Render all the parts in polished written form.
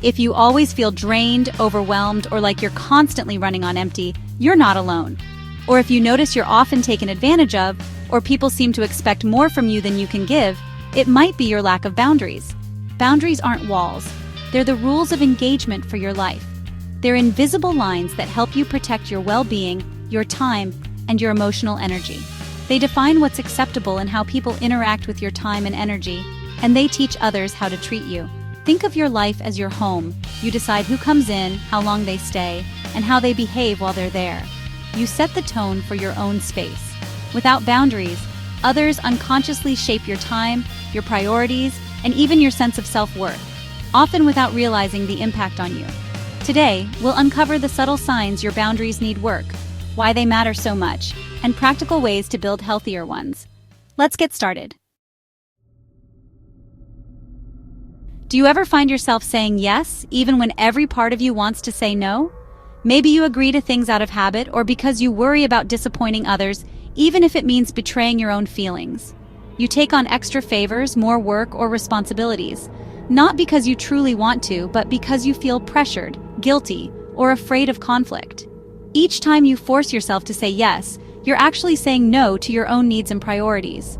If you always feel drained, overwhelmed, or like you're constantly running on empty, you're not alone. Or if you notice you're often taken advantage of, or people seem to expect more from you than you can give, it might be your lack of boundaries. Boundaries aren't walls. They're the rules of engagement for your life. They're invisible lines that help you protect your well-being, your time, and your emotional energy. They define what's acceptable and how people interact with your time and energy, and they teach others how to treat you. Think of your life as your home. You decide who comes in, how long they stay, and how they behave while they're there. You set the tone for your own space. Without boundaries, others unconsciously shape your time, your priorities, and even your sense of self-worth, often without realizing the impact on you. Today, we'll uncover the subtle signs your boundaries need work, why they matter so much, and practical ways to build healthier ones. Let's get started. Do you ever find yourself saying yes, even when every part of you wants to say no? Maybe you agree to things out of habit or because you worry about disappointing others, even if it means betraying your own feelings. You take on extra favors, more work, or responsibilities, not because you truly want to, but because you feel pressured, guilty, or afraid of conflict. Each time you force yourself to say yes, you're actually saying no to your own needs and priorities.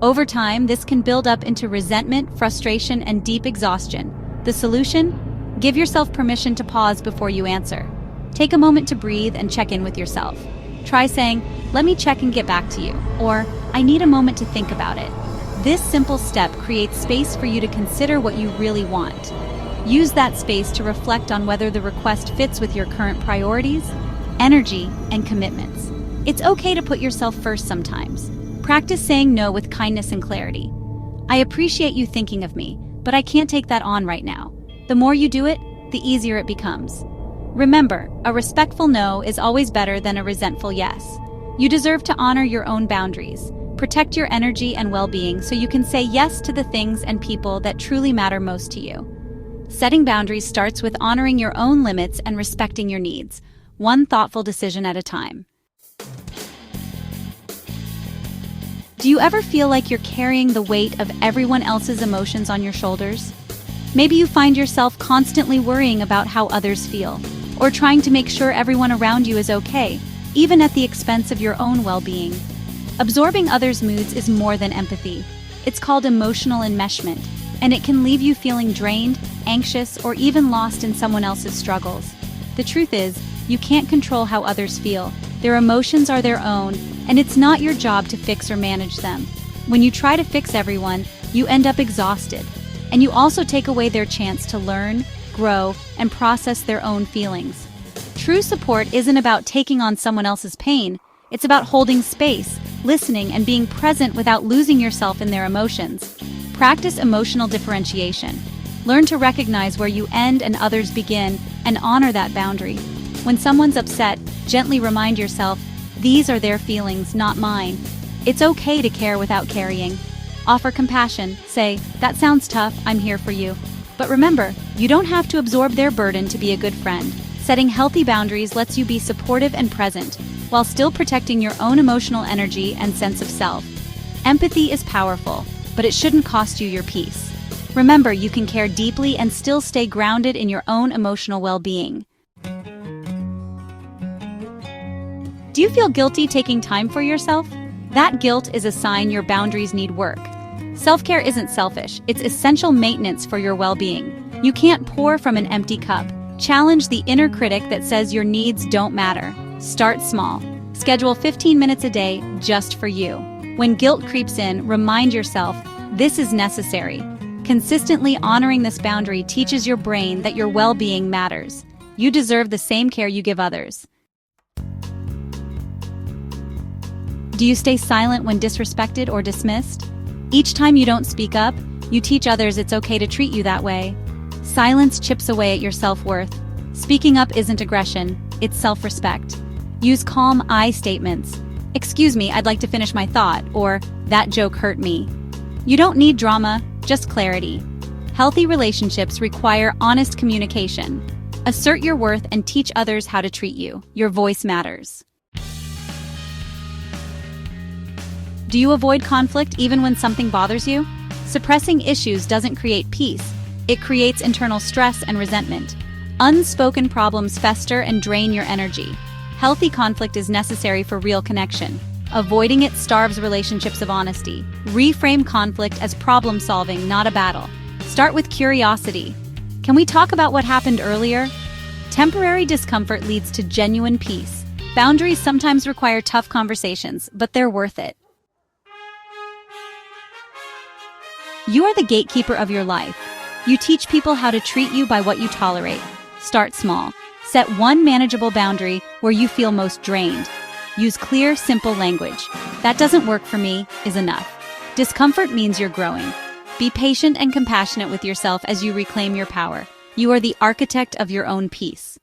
Over time, this can build up into resentment, frustration, and deep exhaustion. The solution? Give yourself permission to pause before you answer. Take a moment to breathe and check in with yourself. Try saying, "Let me check and get back to you," or "I need a moment to think about it." This simple step creates space for you to consider what you really want. Use that space to reflect on whether the request fits with your current priorities, energy, and commitments. It's okay to put yourself first sometimes. Practice saying no with kindness and clarity. "I appreciate you thinking of me, but I can't take that on right now." The more you do it, the easier it becomes. Remember, a respectful no is always better than a resentful yes. You deserve to honor your own boundaries. Protect your energy and well-being so you can say yes to the things and people that truly matter most to you. Setting boundaries starts with honoring your own limits and respecting your needs, one thoughtful decision at a time. Do you ever feel like you're carrying the weight of everyone else's emotions on your shoulders? Maybe you find yourself constantly worrying about how others feel, or trying to make sure everyone around you is okay, even at the expense of your own well-being. Absorbing others' moods is more than empathy. It's called emotional enmeshment, and it can leave you feeling drained, anxious, or even lost in someone else's struggles. The truth is, you can't control how others feel. Their emotions are their own, and it's not your job to fix or manage them. When you try to fix everyone, you end up exhausted, and you also take away their chance to learn, grow, and process their own feelings. True support isn't about taking on someone else's pain. It's about holding space, listening, and being present without losing yourself in their emotions. Practice emotional differentiation. Learn to recognize where you end and others begin, and honor that boundary. When someone's upset, gently remind yourself, "These are their feelings, not mine." It's okay to care without carrying. Offer compassion. Say, "That sounds tough, I'm here for you." But remember, you don't have to absorb their burden to be a good friend. Setting healthy boundaries lets you be supportive and present, while still protecting your own emotional energy and sense of self. Empathy is powerful, but it shouldn't cost you your peace. Remember, you can care deeply and still stay grounded in your own emotional well-being. Do you feel guilty taking time for yourself? That guilt is a sign your boundaries need work. Self-care isn't selfish, it's essential maintenance for your well-being. You can't pour from an empty cup. Challenge the inner critic that says your needs don't matter. Start small. Schedule 15 minutes a day just for you. When guilt creeps in, remind yourself, this is necessary. Consistently honoring this boundary teaches your brain that your well-being matters. You deserve the same care you give others. Do you stay silent when disrespected or dismissed? Each time you don't speak up, you teach others it's okay to treat you that way. Silence chips away at your self-worth. Speaking up isn't aggression, it's self-respect. Use calm I statements. "Excuse me, I'd like to finish my thought," or "That joke hurt me." You don't need drama, just clarity. Healthy relationships require honest communication. Assert your worth and teach others how to treat you. Your voice matters. Do you avoid conflict even when something bothers you? Suppressing issues doesn't create peace. It creates internal stress and resentment. Unspoken problems fester and drain your energy. Healthy conflict is necessary for real connection. Avoiding it starves relationships of honesty. Reframe conflict as problem-solving, not a battle. Start with curiosity. Can we talk about what happened earlier? Temporary discomfort leads to genuine peace. Boundaries sometimes require tough conversations, but they're worth it. You are the gatekeeper of your life. You teach people how to treat you by what you tolerate. Start small. Set one manageable boundary where you feel most drained. Use clear, simple language. "That doesn't work for me" is enough. Discomfort means you're growing. Be patient and compassionate with yourself as you reclaim your power. You are the architect of your own peace.